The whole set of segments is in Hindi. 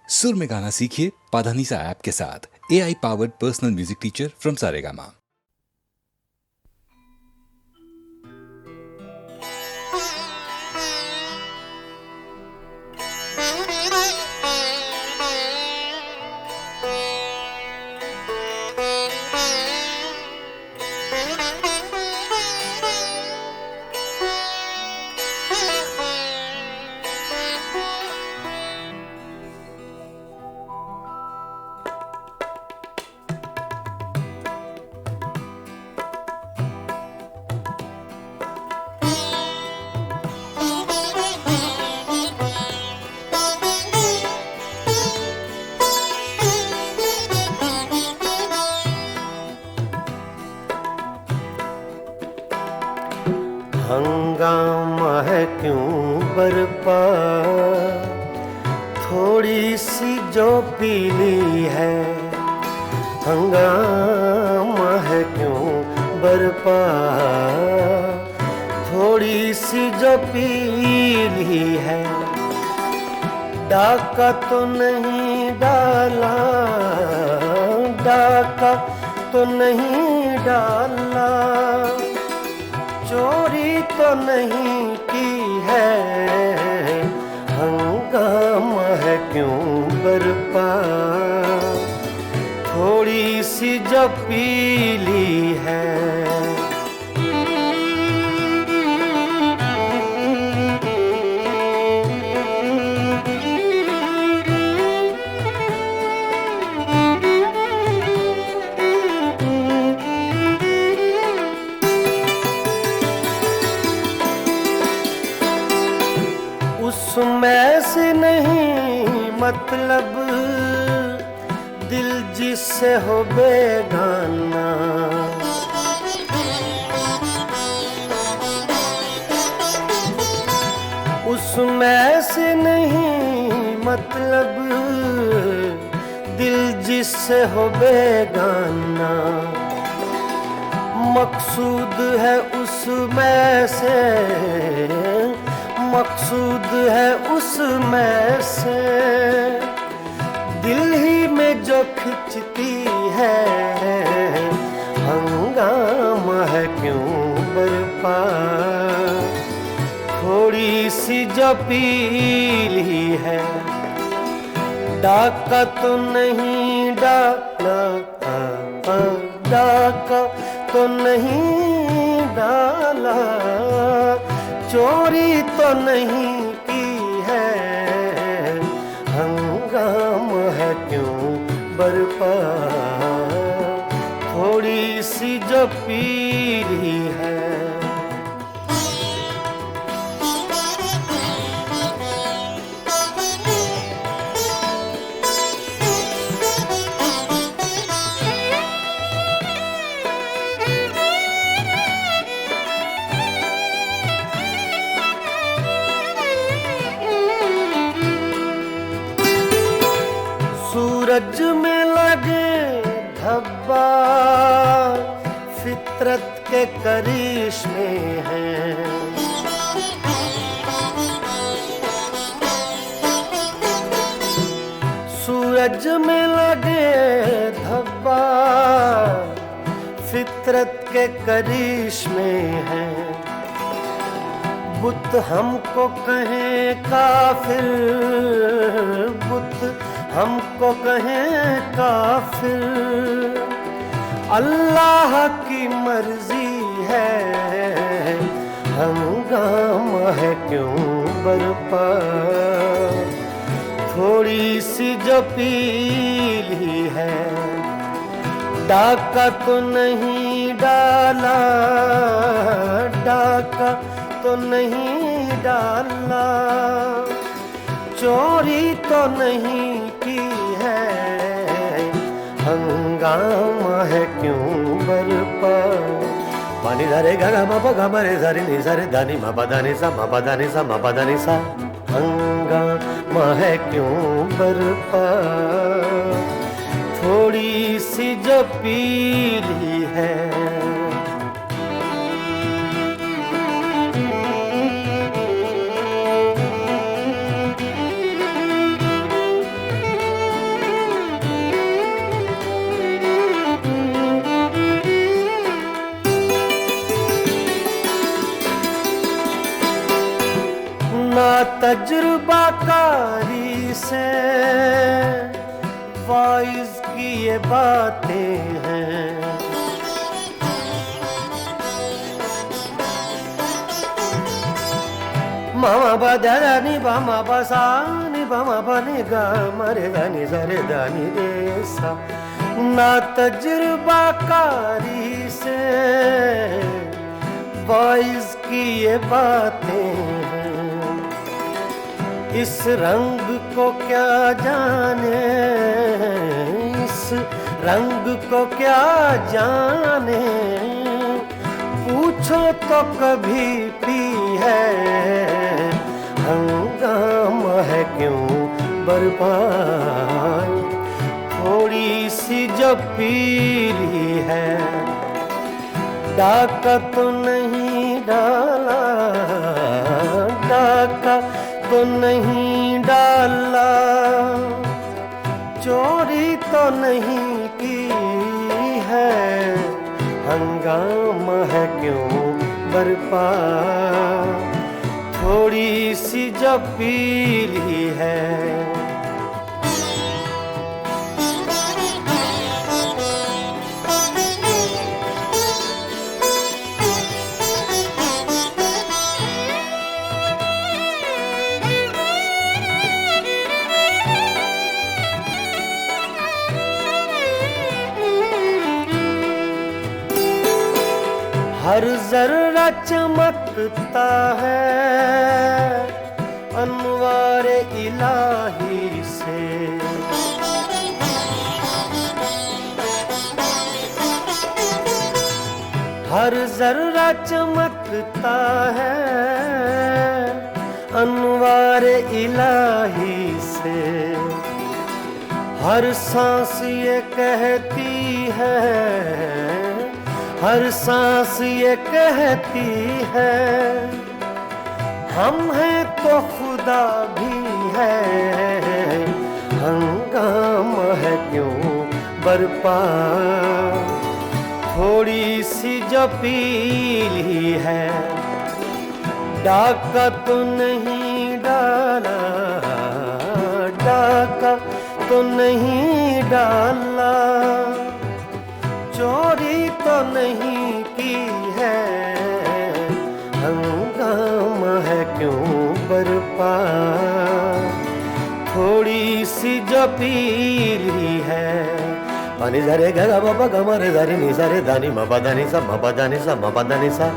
सुर में गाना सीखिए पाधानीसा ऐप के साथ। AI powered personal music teacher from Saregama. हंगामा है क्यों बरपा, थोड़ी सी जो पीली है। हंगामा है क्यों बरपा, थोड़ी सी जो पीली है। डाका तो नहीं डाला, डाका तो नहीं डाला, चोरी तो नहीं की है। हंगामा है क्यों बरपा, थोड़ी सी जो पीली है। उसमें से नहीं मतलब, दिल जिससे हो बेगाना। उसमें से नहीं मतलब, दिल जिससे हो बेगाना। मकसूद है उसमें से, मकसूद है उसमें से, दिल ही में जो खिंचती है। हंगामा है क्यों बरपा, थोड़ी सी जो पीली है। डाका तो नहीं डाला, डाका तो नहीं डाला, चोरी तो नहीं की है। हंगामा है क्यों बरपा, थोड़ी सी जो पीली है। सूरज में लगे धब्बा, फितरत के करिश्मे हैं। सूरज में लगे धब्बा, फितरत के करिश्मे हैं। बुत हमको कहें काफिर, बुत हमको कहें काफिर, अल्लाह की मर्जी है। हंगामा है क्यों बरपा, थोड़ी सी जो पीली है। डाका तो नहीं डाला, डाका तो नहीं डाला, चोरी तो नहीं की है। हंगामा है क्यों बरपा। पानी धरे गा मा पा गा मा रे सा रे नि सा रे धा नि मा पा धा नि सा मा पा धा नि सा मा पा धा नि सा। हंगामा है क्यों बरपा, थोड़ी सी जो पीली है। तजुर्बाकारी से वाइज की ये बातें हैं। मामा बदरा नि बामा बसा नि बामा बने गा मरे दानी सरे दानी रे सा। ना तजुर्बाकारी से वाइज की ये बातें हैं। इस रंग को क्या जाने, इस रंग को क्या जाने, पूछो तो कभी पी है। हंगामा है क्यों बर्पा, थोड़ी सी जो पीली है। डाका तो नहीं डाला, डाका तो नहीं डाला, चोरी तो नहीं की है। हंगामा है क्यों बर्पा, थोड़ी सी जो पीली है। हर जर्रा चमकता है अनवारे इलाही से। हर जर्रा चमकता है अनवारे इलाही से। हर सांस ये कहती है, हर सांस ये कहती है, हम हैं तो खुदा भी है। हंगामा है क्यों बर्पा, थोड़ी सी जो पीली है। डाका तो नहीं डाला, डाका तो नहीं डाला, चोरी तो नहीं की है। हंगामा है क्यों बर्पा, थोड़ी सी जो पीली है। पानी धरे गा बाबा गमरे धरे नि सरे दानी मापा दानी सा मापा दानी सा मापा दानी सा।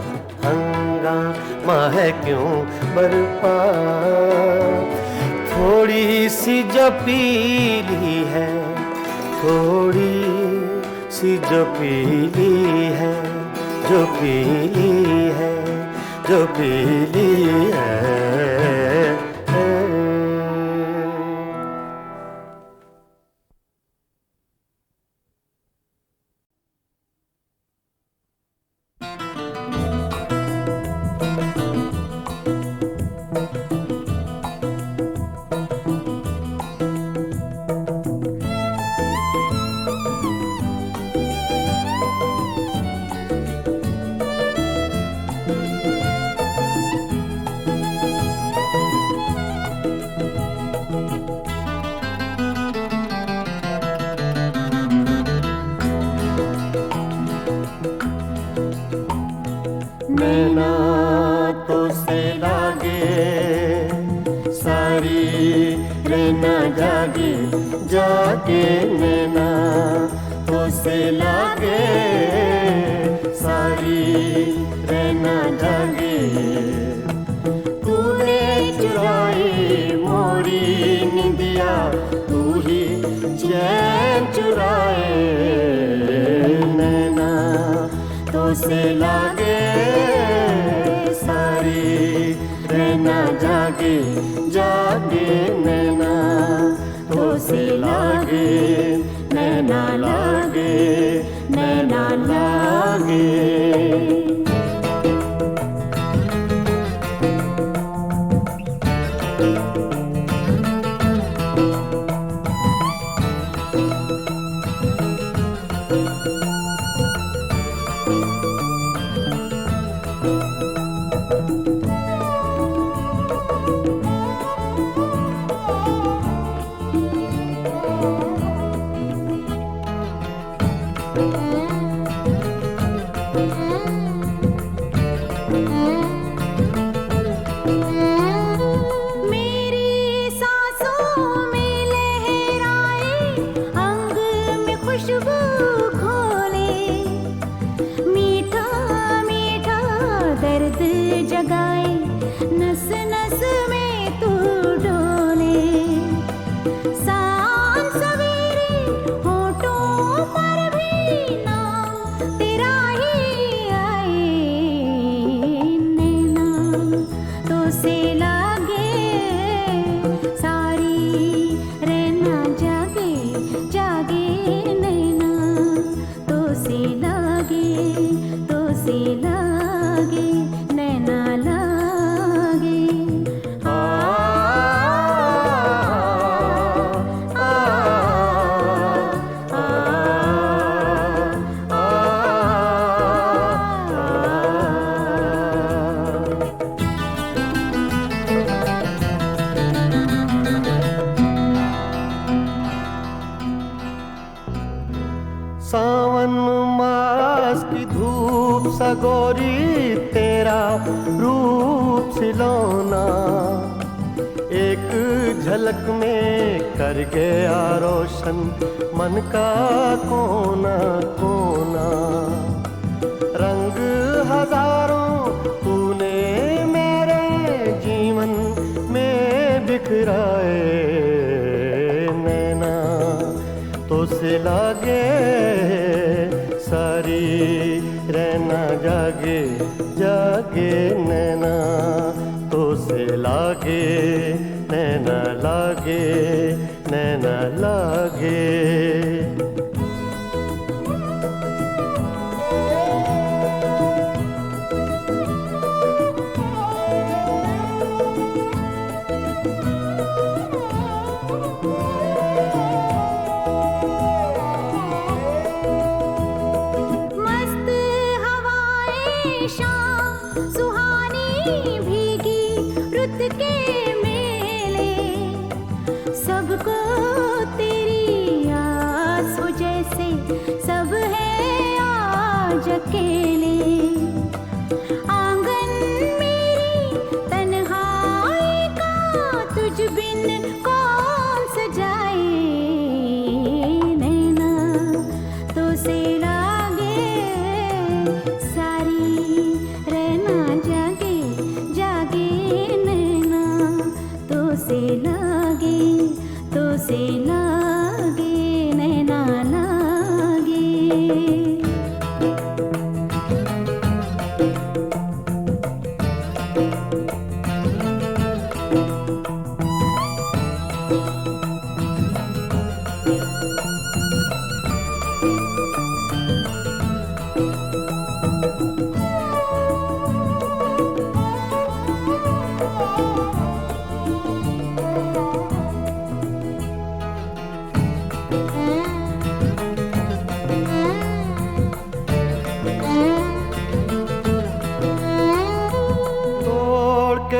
हंगामा है क्यों बर्पा, थोड़ी सी जो पीली है। थोड़ी सी जो पीली है, जो पीली है, जो पीली है। नैना तो से लागे सारी नैना जागे जागे। नैना तो से लागे सारी नैना जागे। तूने चुराई मोरी निंदिया, तू ही चैन चुराए। नैना तो से लागे सारी नैना जागे जागे। नैना तो से लागे, नैना लागे, नैना लागे। सावन मास की धूप सा गोरी तेरा रूप सिलौना, एक झलक में कर गया रोशन मन का कोना कोना। रंग हजारों तूने मेरे जीवन में बिखराए, नैना तो से लागे सारी रहना जागे जागे, नैना तो से लागे नैना लागे नैना लागे। सबको तेरी आस हो जैसे सब है आज अकेले। आंगन मेरी तन्हाई का तुझ बिन कौन सजाए, नैना तो से लागे सारी रहना जागे जागे, नैना तो से लागे तो से लागे नैना लागे।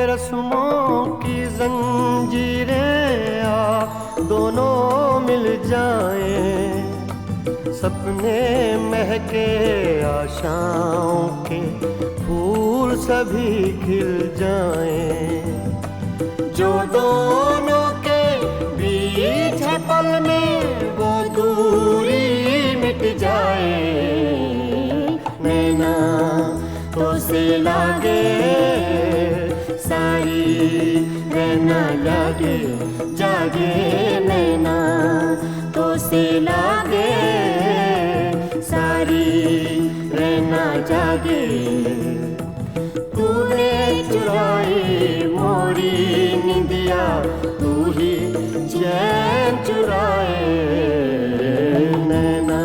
रस्मों की जंजीरें आ दोनों मिल जाएं, सपने महके आशाओं के फूल सभी खिल जाएं। जो दोनों के बीच है पल में वो दूरी मिट जाए, नैना तो से लागे सारी रहना जागे जागे, नैना तो से लागे सारी रहना जागे। तूने चुराई मोरी निंदिया, तू ही चैन चुराए, नैना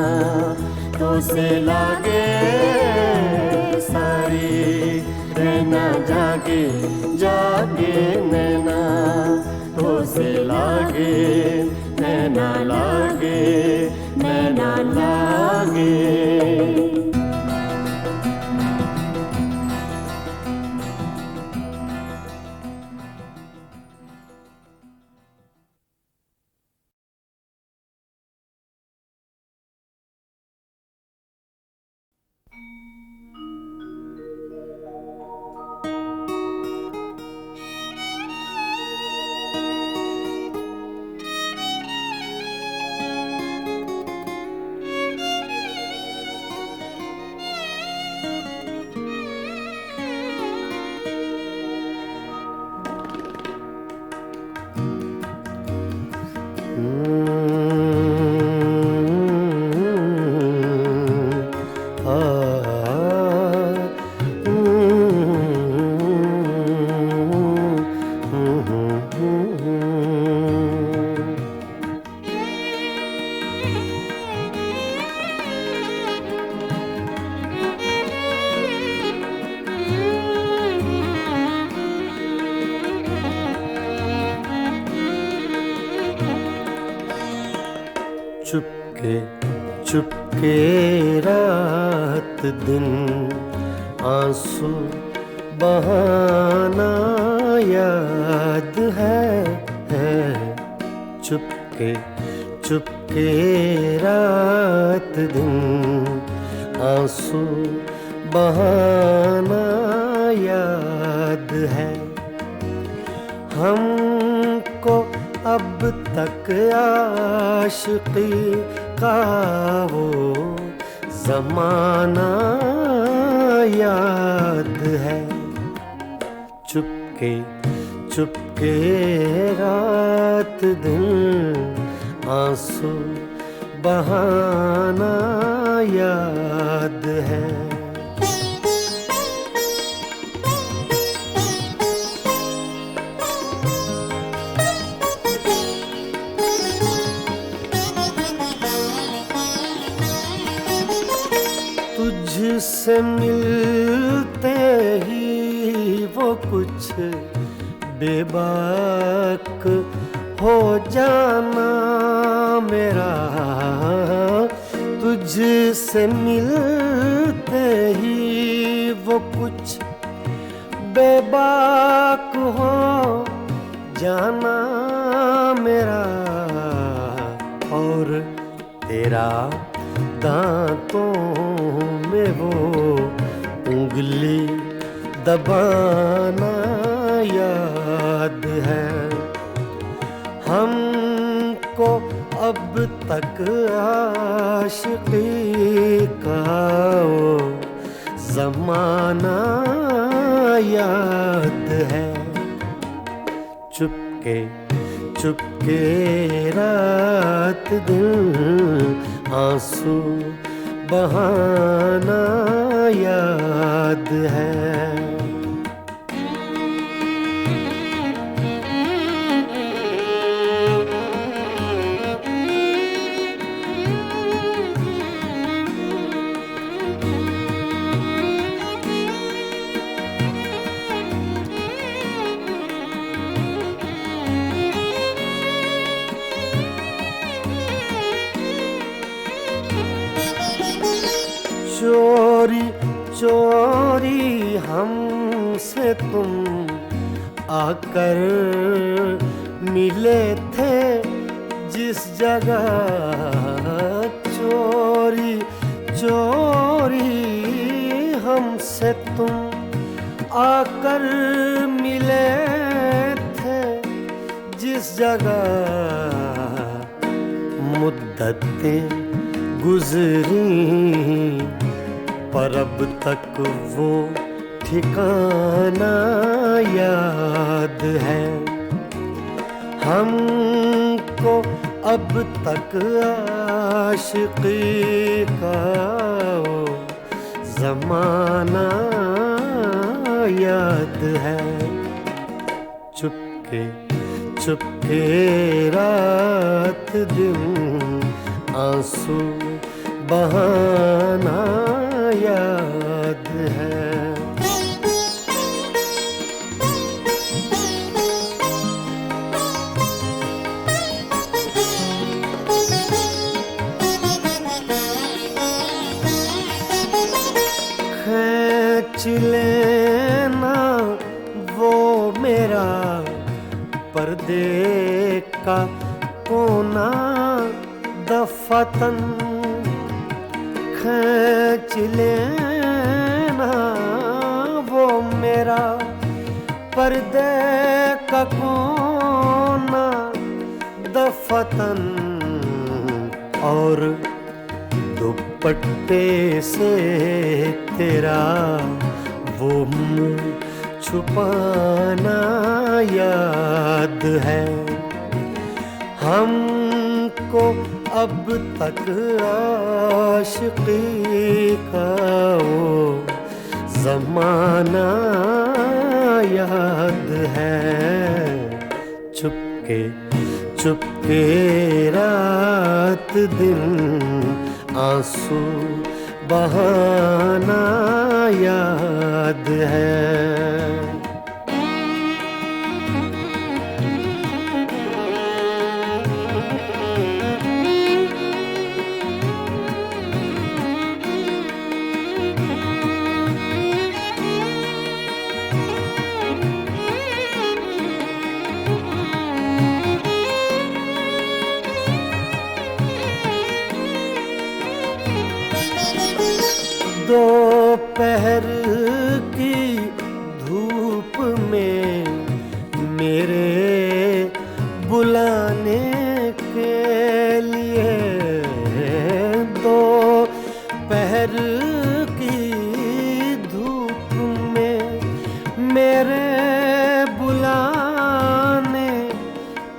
तो से लागे सारी रहना जागे जागे, नैना तो से लागे नैना लागे नैना लागे। चुपके चुपके रात दिन आंसू बहाना याद है। चुपके चुपके रात दिन आंसू बहाना याद है हमको अब तक आशिकी का वो ज़माना याद है चुपके चुपके रात दिन आंसू बहाना याद है तुझसे मिलते ही वो कुछ बेबाक हो जाना मेरा तुझसे मिलते ही वो कुछ बेबाक हो जाना मेरा और तेरा दांतों में वो उंगली दबाना याद है हमको अब तक आशिकी का वो ज़माना याद है चुपके चुपके रात दिन आंसू बहाना याद है चोरी चोरी हमसे तुम आकर मिले थे जिस जगह चोरी चोरी हमसे तुम आकर मिले थे जिस जगह मुद्दतें गुजरी पर अब तक वो ठिकाना याद है हमको अब तक आशिकी का वो ज़माना याद है चुपके चुपके रात दिन आंसू बहाना याद है खींच लेना वो मेरा पर्दे का कोना दफतन खींच लेना वो मेरा पर्दे का कोना दफतन और दुपट्टे से तेरा वो मुँह छुपाना याद है हमको अब तक आशिकी का वो ज़माना याद है चुपके चुपके रात दिन आंसू बहाना याद है दोपहर की धूप में मेरे बुलाने के लिए, दोपहर की धूप में मेरे बुलाने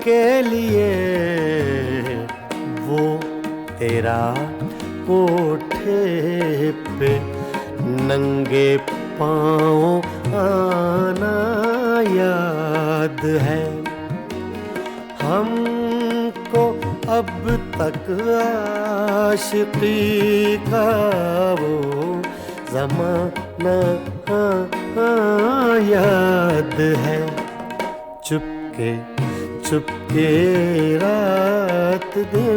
के लिए, वो तेरा कोठे पे नंगे पाँव आना याद है। हमको अब तक आशिकी का वो ज़माना याद है। चुपके चुपके रात दिन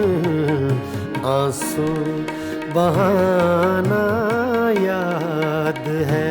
आंसू बहाना याद है।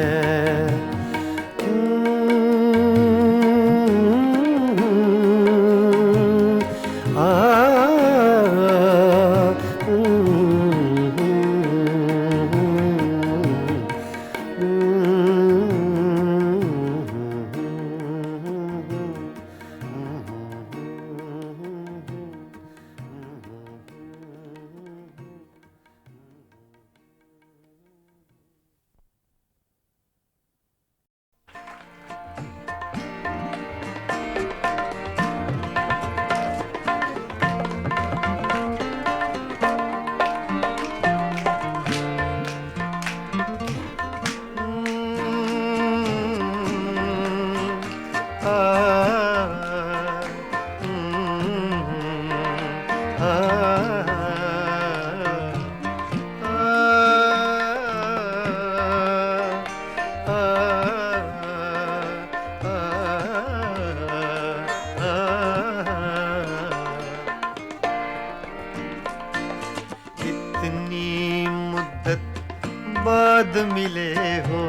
बाद मिले हो,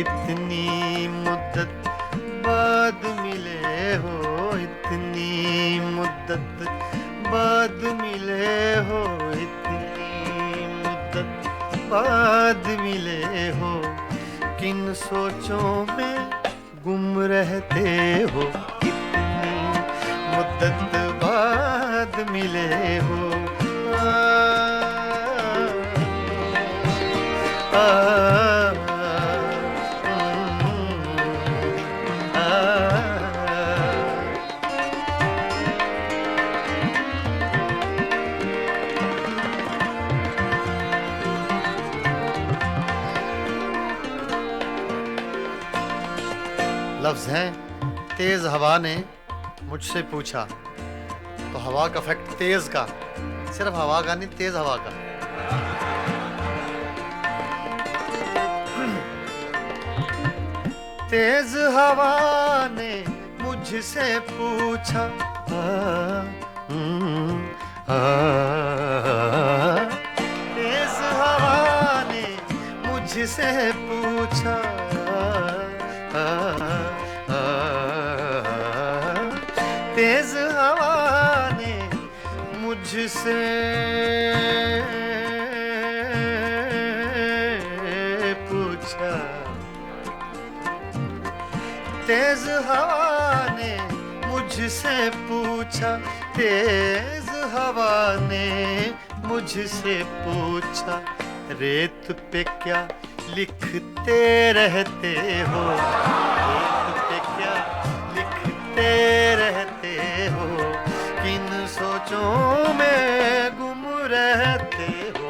इतनी मुद्दत बाद मिले हो, इतनी मुद्दत बाद मिले हो, इतनी मुद्दत बाद मिले हो। किन सोचों में गुम रहते हो, इतनी मुद्दत बाद मिले हो। लफ्ज़ हैं तेज हवा ने मुझसे पूछा, तो हवा का फैक्ट तेज का, सिर्फ हवा का नहीं, तेज हवा का। तेज हवा ने मुझसे पूछा, तेज हवा ने मुझसे पूछा, तेज हवा ने मुझसे पूछा, तेज हवा ने मुझसे पूछा, तेज हवा ने मुझसे पूछा, रेत पे क्या लिखते रहते हो, रेत पे क्या लिखते रहते हो, किन सोचों में गुम रहते हो,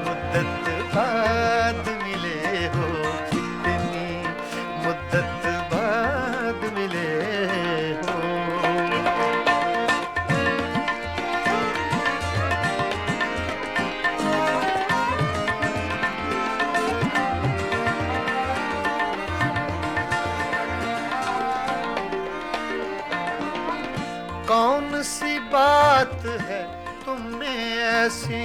मुद्दत बाद मिले हो, इतनी मुद्दत बाद मिले हो। कौन सी बात है तुम में ऐसी,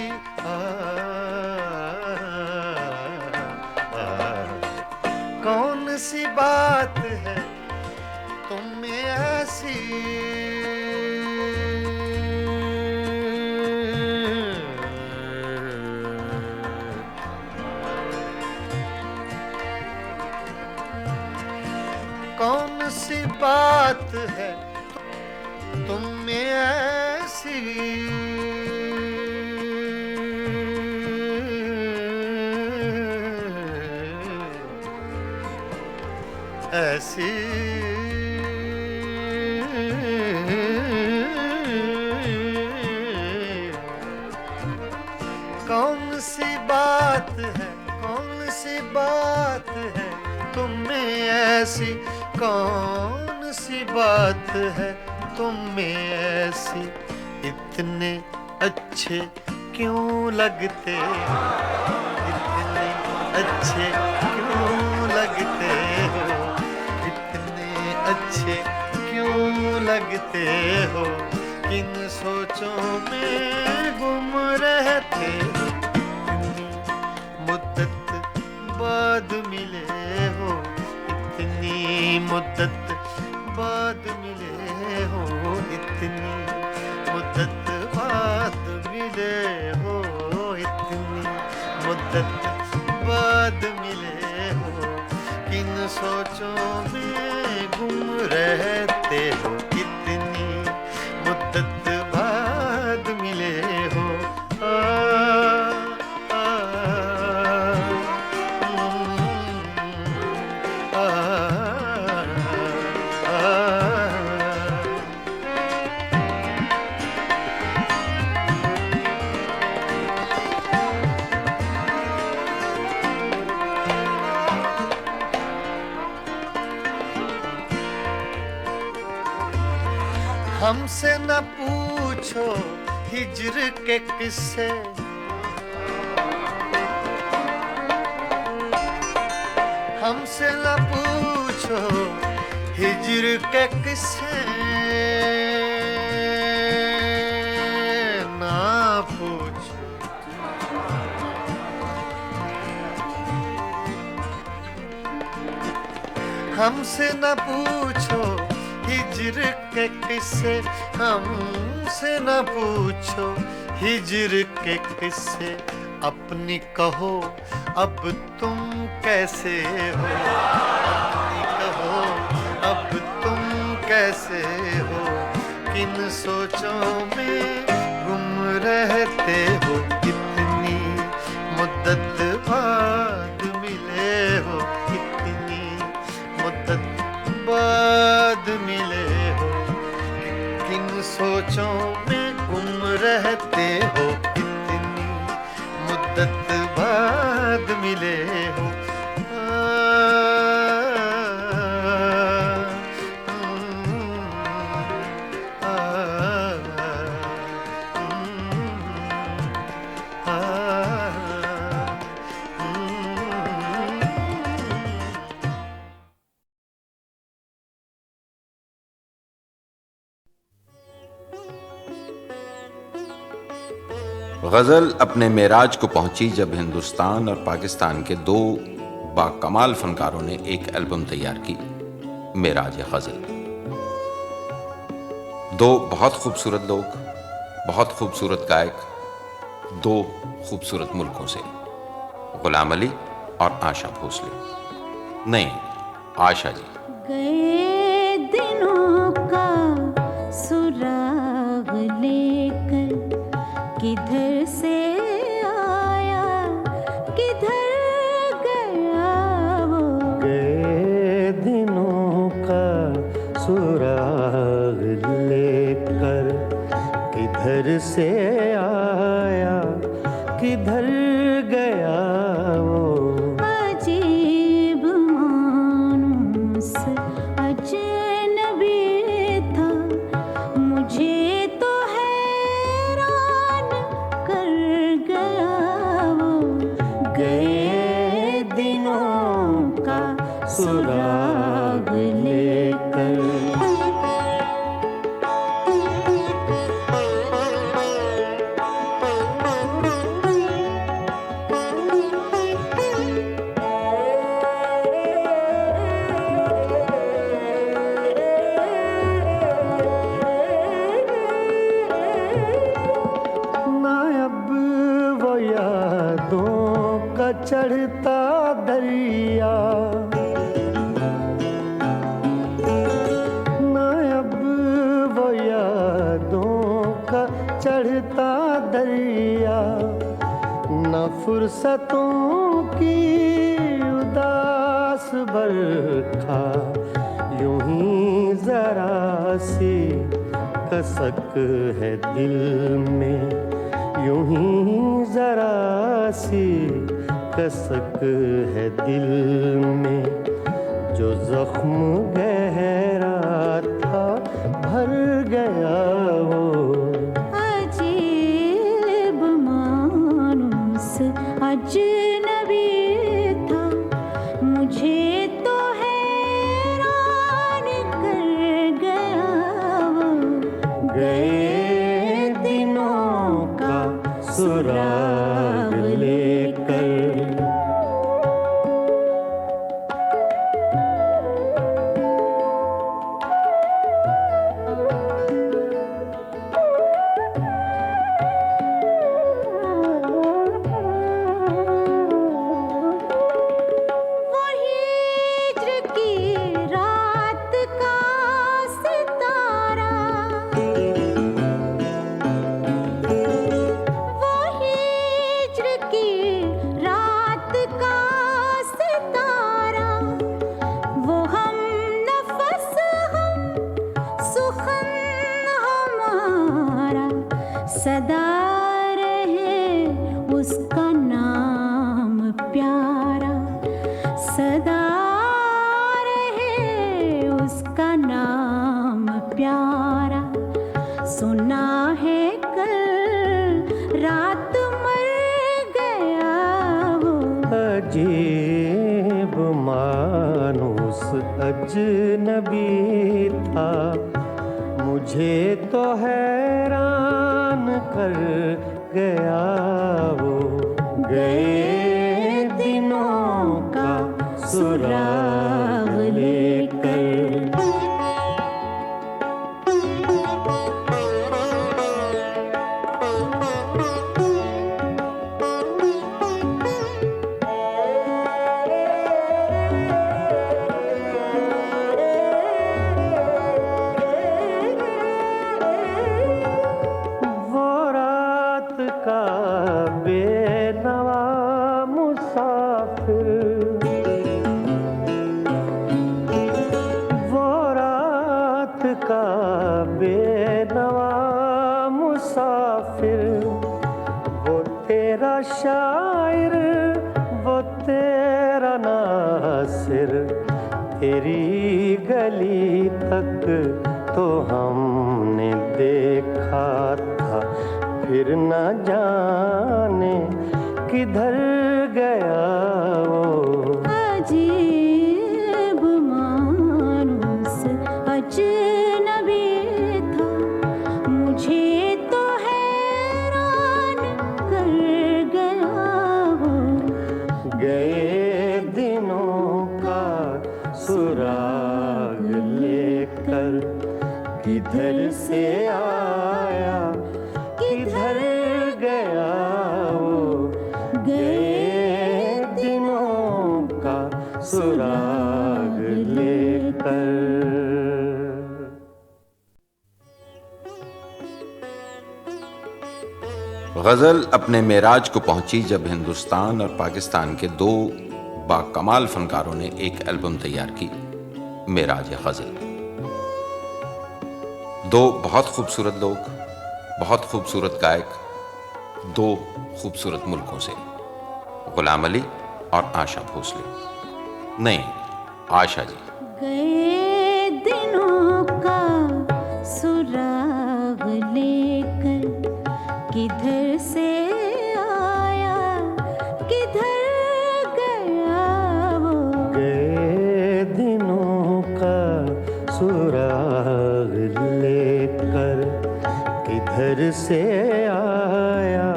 कौन सी बात है तुम में ऐसी, बात है तुम में ऐसी, ऐसी कौन सी बात है, कौन सी बात है तुम में ऐसी, कौन सी बात है तुम में ऐसी, इतने अच्छे क्यों लगते, इतने अच्छे क्यों लगते हो, इतने अच्छे क्यों लगते हो, किन सोचों में गुम रहते हो, इतनी मुद्दत बाद मिले हो, इतनी मुद्दत बाद मिले हो, इतनी मुद्दत बाद मिले हो, इतनी मुद्दत बाद मिले हो, किन सोचों में गुम रहते हो, इतनी मुद्दत बाद मिले हो। हमसे न पूछो हिज्र के किस्से, हमसे न पूछो हिज्र के किस्से, ना पूछो हमसे न पूछो हिज्र के किस्से, हमसे न पूछो हिज्र के किस्से, अपनी कहो अब तुम कैसे हो, अपनी कहो अब तुम कैसे हो, किन सोचों में गुम रहते हो, इतनी मुद्दत बाद मिले हो, इतनी मुद्दत बाद मिले हो, किन सोचों में गुम रहते हो, इतनी मुद्दत बाद मिले हो। गज़ल अपने मेराज को पहुंची जब हिंदुस्तान और पाकिस्तान के दो बाकमाल फनकारों ने एक एल्बम तैयार की, मेराज गज़ल। दो बहुत खूबसूरत लोग, बहुत खूबसूरत गायक, दो खूबसूरत मुल्कों से, गुलाम अली और आशा भोसले। नहीं, आशा जी। गए दिनों का सुराग लेकर किधर से आया किधर गया वो, गए दिनों का सुराग लेकर किधर से आया किधर गया वो, अजीब मानूस अजनबी था, मुझे तो हैरान कर गया वो, गए दिनों का सुराग लेकर। चढ़ता दरिया ना चढ़ता दरिया, न फुर्सतों की उदास बरखा, यूं ही जरा सी कसक है दिल में, यूं ही जरा सी कसक है दिल में, जो जख्म गहरा था भर गया वो। अजीब मानुस अजनबी था, मुझे तो हैरान कर गया वो। गए दिनों का सुराग लेकर। सदा रहे उसका नाम प्यारा, सदा रहे उसका नाम प्यारा। सुना है कल रात मर गया वो। अजीब मानुस अजनबी था, मुझे तो हैरान कर गया वो। गए दिनों का सुराग लेकर। शायर वो तेरा नासिर, तेरी गली तक तो हमने देखा था, फिर न जाने किधर गया वो। अजीब मानुस अजनबी था, मुझे तो हैरान कर गया वो। गए दिनों का सुराग लेकर, किधर से आया किधर गया वो। गए दिनों का सुराग लेकर। गज़ल अपने मेराज को पहुंची जब हिंदुस्तान और पाकिस्तान के दो बाकमाल फनकारों ने एक एल्बम तैयार की, मेराज गज़ल। दो बहुत खूबसूरत लोग, बहुत खूबसूरत गायक, दो खूबसूरत मुल्कों से, गुलाम अली और आशा भोसले। नहीं, आशा जी। गए दिनों का सुराग लेकर, किधर से आया किधर गया वो। गए दिनों का सुराग लेकर, किधर से आया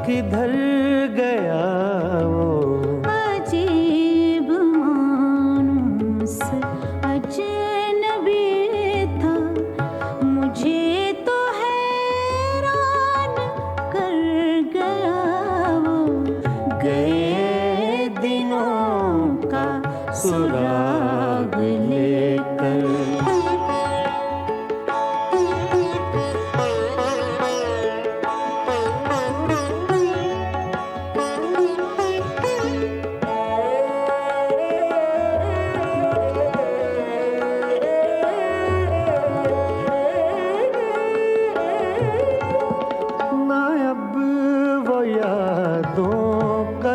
किधर गया वो। अजीब मानुस अजनबी था, मुझे तो हैरान कर गया वो। गए दिनों का सुराग लेकर।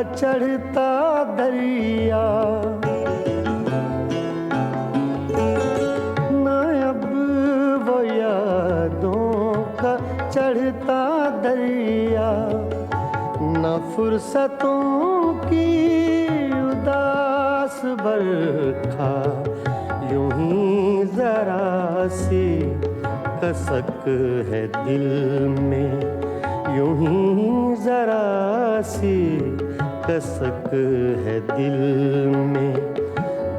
चढ़ता दरिया, ना अब वो यादों का चढ़ता दरिया, ना फुर्सतों की उदास बरखा, यूं ही जरा सी कसक है दिल में, यूं ही जरा सी कसक है दिल में,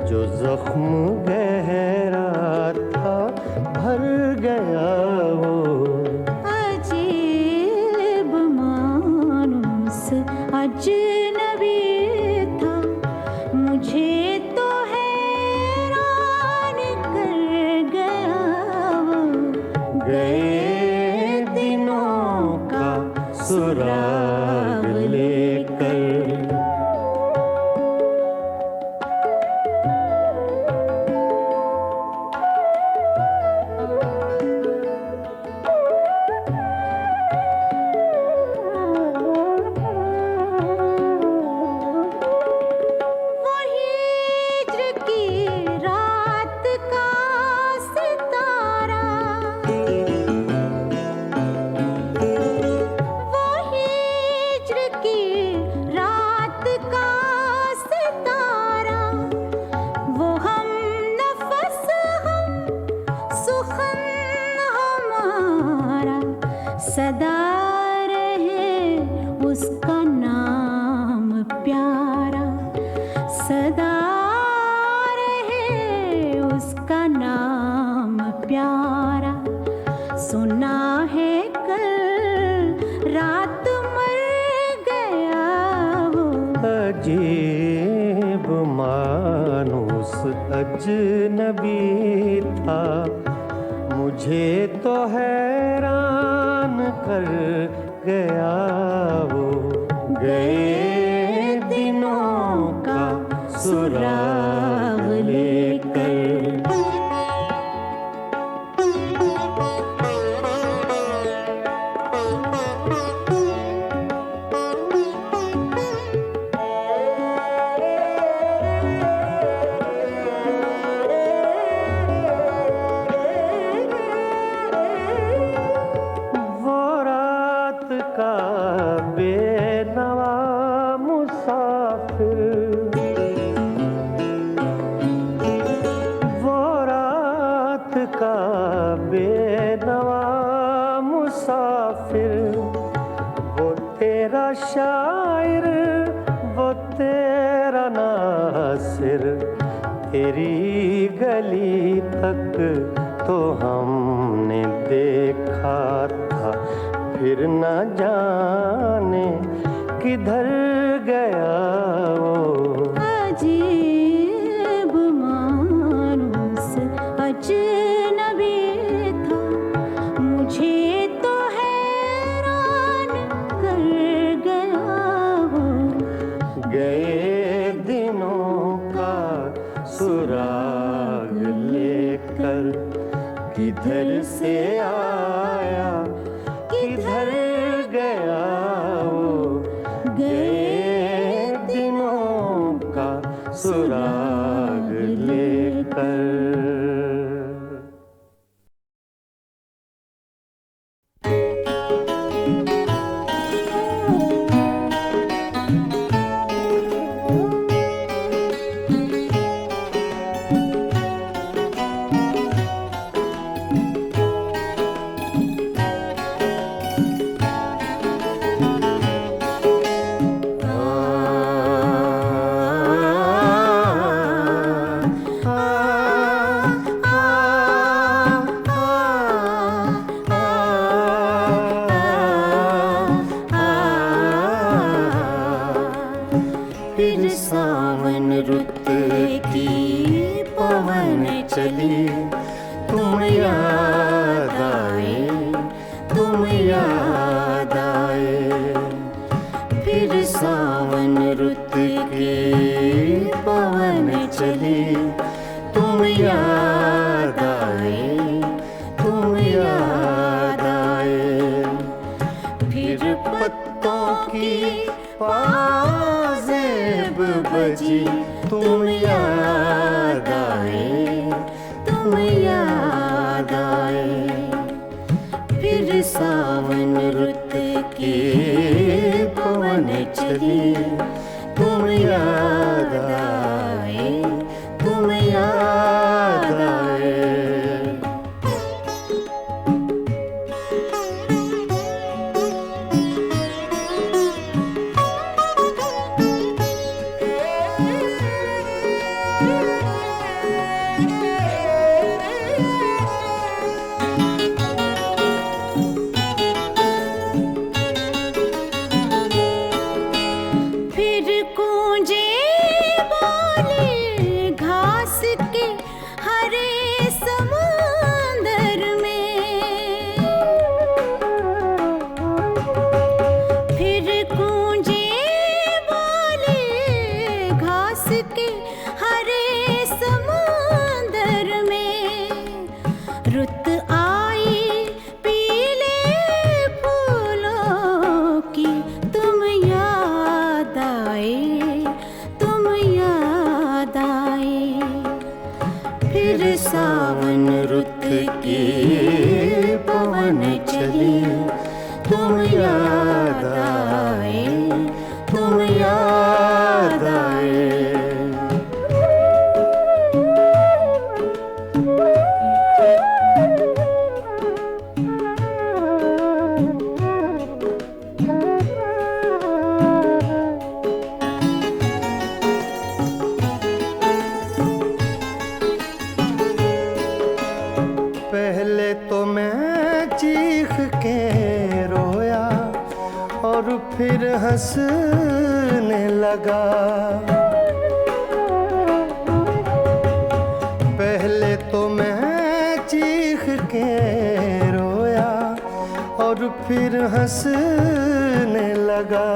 जो जख्म गहरा था भर गया वो। अजीब मानुस अजनबी था, मुझे तो हैरान कर गया वो। गए दिनों का सुराग लेकर, सदा रहे उसका नाम प्यारा, सदा रहे उसका नाम प्यारा। सुना है कल रात मर गया वो। अजीब मानुस अजनबी था, मुझे तो हैरान कर गया वो। गए दिनों का सुराग लेकर, बेनवा मुसाफिर, वो रात का बेनवा मुसाफिर, वो तेरा शायर, वो तेरा नासिर, तेरी गली तक तो हमने देखा था, फिर न जाने किधर गया वो। अजीब मानुस अजनबी था, मुझे तो हैरान कर गया वो। गए दिनों का सुराग लेकर, किधर से आया किधर गया वो। गए दिनों का सुराग लेकर। फिर सावन रुत की पवन चली, तुम याद आए, तुम याद आए। फिर सावन रुत की पवन चली, तुम याद आए, तुम याद आए। फिर पत्तों की पाजेब बजी, तुम याद आए, तुम याद आए। फिर सावन रुत की पवन चली, तुम याद आए, तुम याद आए। फिर गूंजे बोले घास के हरे समुंदर में, फिर गूंजे बोले घास के हरे समुंदर में। रुत आई पीले फूलों की, तुम याद आए, तुम याद आए। फिर सावन रुत की पवन चली, तुम याद आए, तुम याद आए। पहले तो मैं चीख के रोया और फिर हंसने लगा। पहले तो मैं चीख के रोया और फिर हंसने लगा।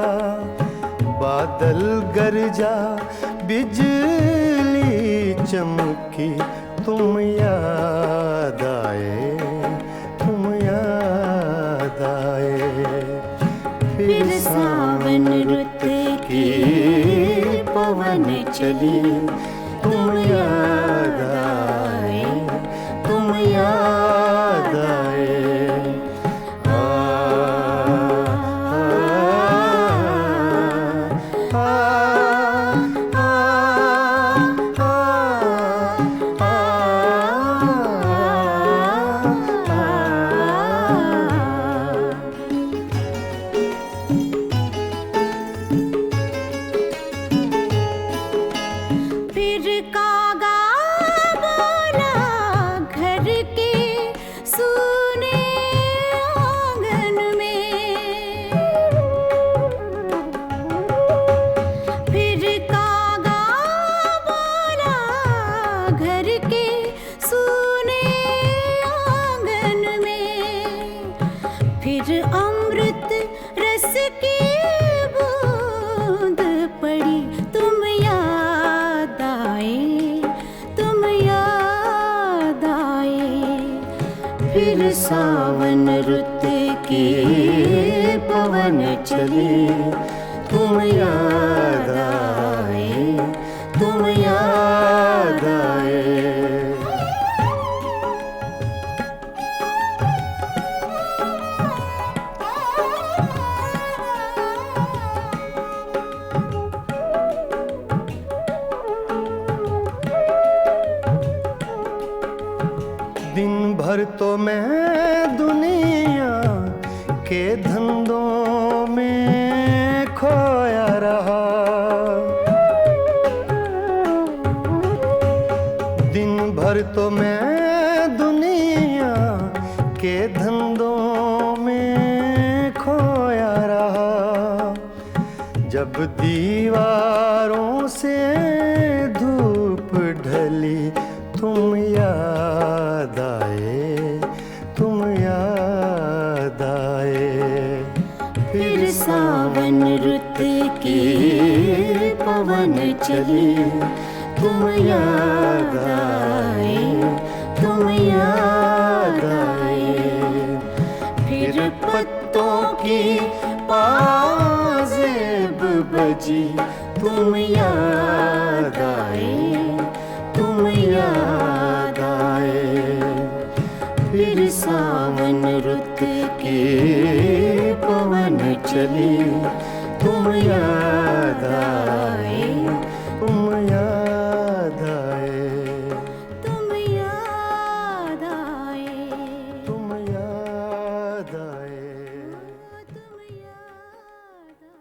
बादल गरजा, बिजली चमकी, तुम याद आए, तुम याद आए। फिर सावन रुत की पवन चली, तुम याद आए, तुम याद आए। आ, आ, आ, आ, फिर कागा बोला घर के सूने आंगन में, फिर कागा बोला घर के सूने आंगन में। फिर अमृत रस की बूंद पड़ी, तुम याद आए, तुम याद आए। फिर सावन रुत की पवन चली, तुम याद आए, तुम याद आए। दिन भर तो मैं दुनिया के धंधों में खोया रहा। दिन भर तो मैं दुनिया के धंधों में खोया रहा। जब दीवारों से धूप ढली, तुम याद आए, तुम याद आए। फिर सावन रुत की पवन चली, तुम याद आए, तुम याद आए। फिर पत्तों बातों की पाजेब बजी, तुम याद आए, तुम याद आए। फिर सावन रुत की पवन चली, तुम याद आए, तुम याद आए, तुम याद आए, तुम याद आए। तुम याद आए।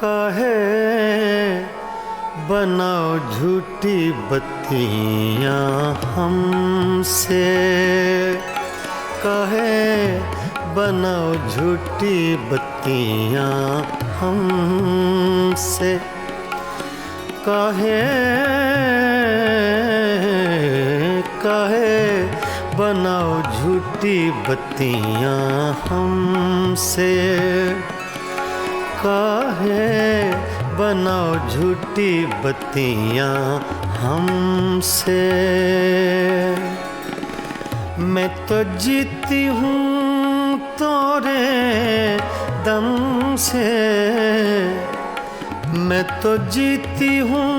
काहे बनाओ झूठी बत्तियां हमसे, काहे बनाओ झूठी बत्तियां हमसे, काहे काहे बनाओ झूठी बत्तियां हमसे, काहे बनाओ झूठी बत्तियां हमसे। मैं तो जीती हूँ तोरे दम से, मैं तो जीती हूँ,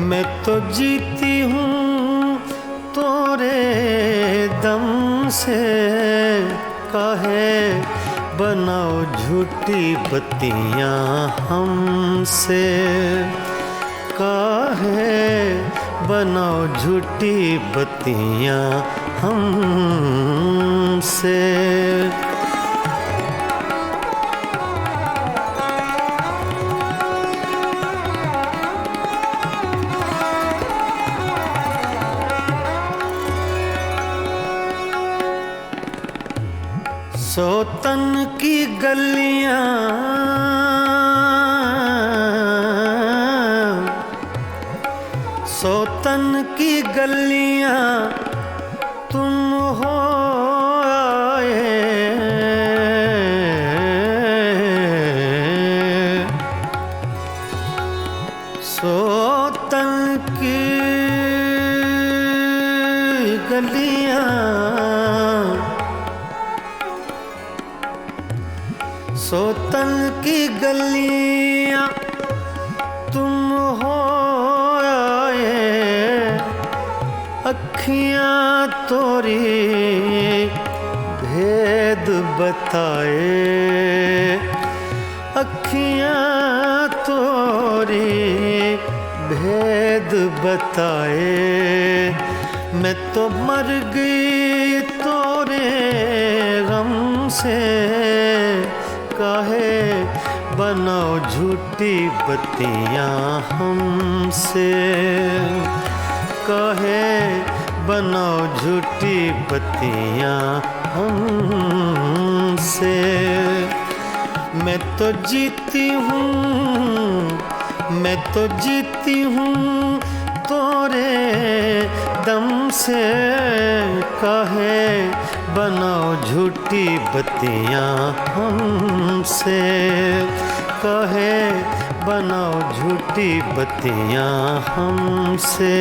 मैं तो जीती हूँ तोरे दम से, काहे बनाओ झूठी बत्तियां हमसे, काहे बनाओ झूठी बत्तियां हमसे। सोतन की गलियां, सोतन की गलियां तुम हो आए, सोतन की गलियां, सोतन की गलियां तुम हो आए, अखियां तोरी भेद बताए, अखियां तोरी भेद बताए। मैं तो मर गई तोरे गम से, काहे बनाओ झूठी बत्तियां हमसे, काहे बनाओ झूठी बत्तियां हमसे। मैं तो जीती हूँ, मैं तो जीती हूँ तोरे दम से, काहे बनाओ झूठी बत्तियां हमसे, काहे बनाओ झूठी बत्तियां हमसे।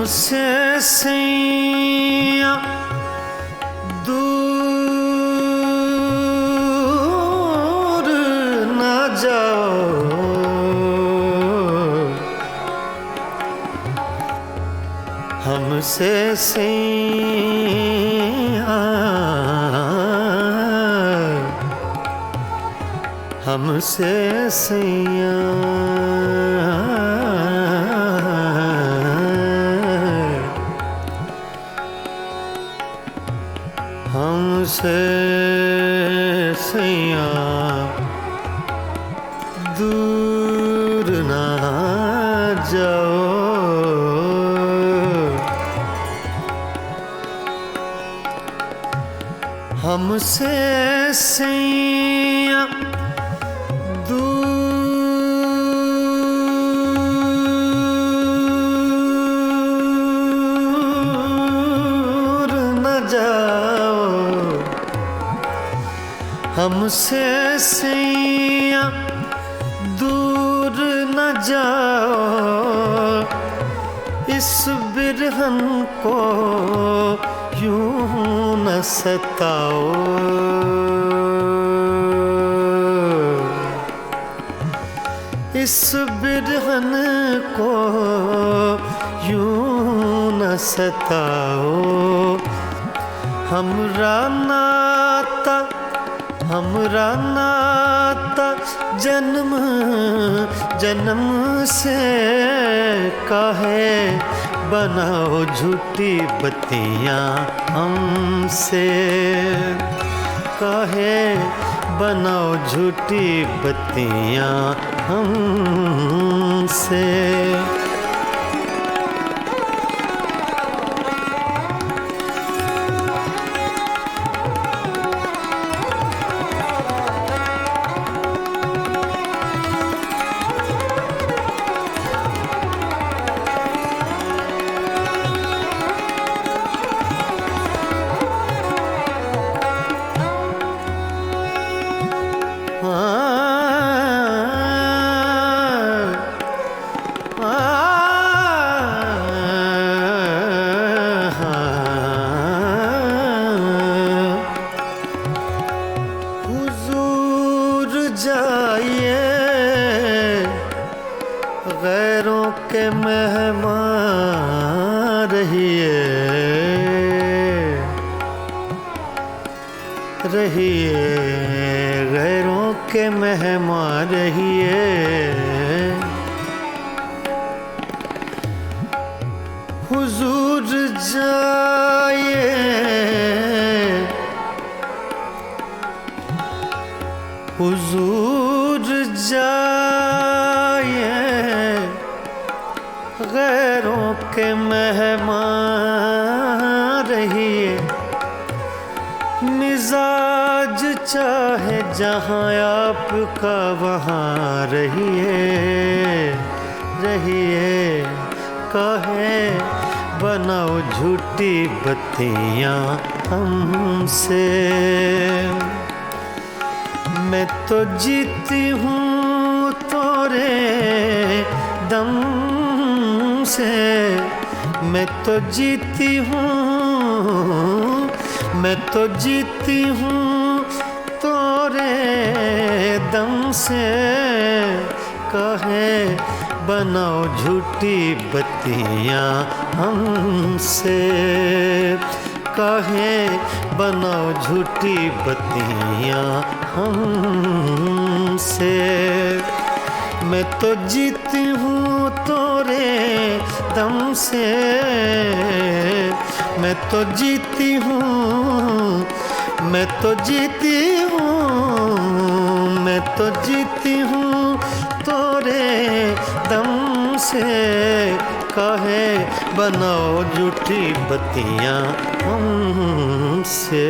हमसे सैया दूर न जाओ, हमसे सैया हमसे सैया हमसे सैया दूर ना जाओ, हमसे सैया दूर न जाओ, हमसे सैया दूर न जाओ, इस बिरहन को यूं न सताओ, इस बिरहन को यूं न सताओ, हमरा नाता जन्म जन्म से काहे बनाओ झूठी बत्तियां हमसे, काहे बनाओ झूठी बत्तियां हमसे। हुजूर जाइए गैरों के मेहमान रहिए, रहिए गैरों के मेहमान रहिए, हुजूर जाइए हुजूर जाइए गैरों के मेहमान रहिए, मिजाज चाहे जहाँ आपका वहाँ रहिए, रहिए काहे बनाओ झूठी बत्तियां हमसे। मैं तो जीती हूँ तोरे दम से, मैं तो जीती हूँ, मैं तो जीती हूँ तोरे दम से, कहे बनाओ झूठी बत्तियां हमसे, कहे बनाओ झूठी बत्तियां हमसे। मैं तो जीती हूँ तोरे दम से, मैं तो जीती हूँ, मैं तो जीती हूँ, मैं तो जीती हूँ तोरे दम से, कहे बनाओ झूठी बत्तियां हमसे।